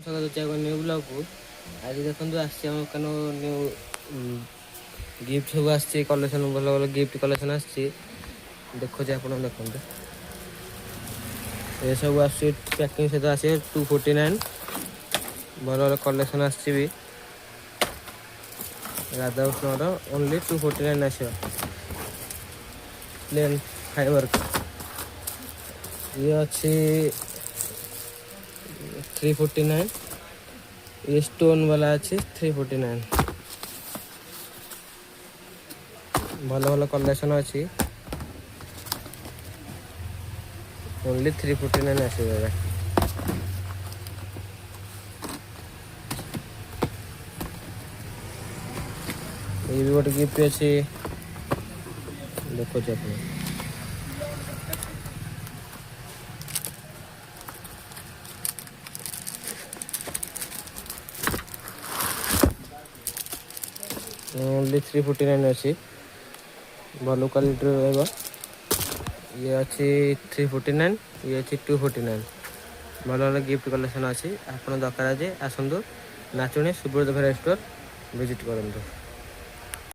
New blog को आज देखो आम न्यू गिफ्ट सब आसी कलेक्शन भल भल गिफ्ट कलेक्शन आसी देखो आप देखते ये सब पैकिंग सहित आस 249 भल भल कलेक्शन आसी राधाकृष्ण ओनली 249 आस प्लेन फाइबर ये अच्छी 349 ये स्टोन वाला अच्छी 349 भल भल कलेक्शन अच्छी ओनली 349 आस ये भी गोटे गिफ्ट अच्छी देखो ओनली 349 अच्छी भल क्वालिटी रहेगा ये अच्छी 349 ये अच्छी 249 भल भल गिफ्ट कलेक्शन अच्छी आप दरकार आज आसतु नाचुणी सुब्रत भेराइटी स्टोर विजिट करूँ।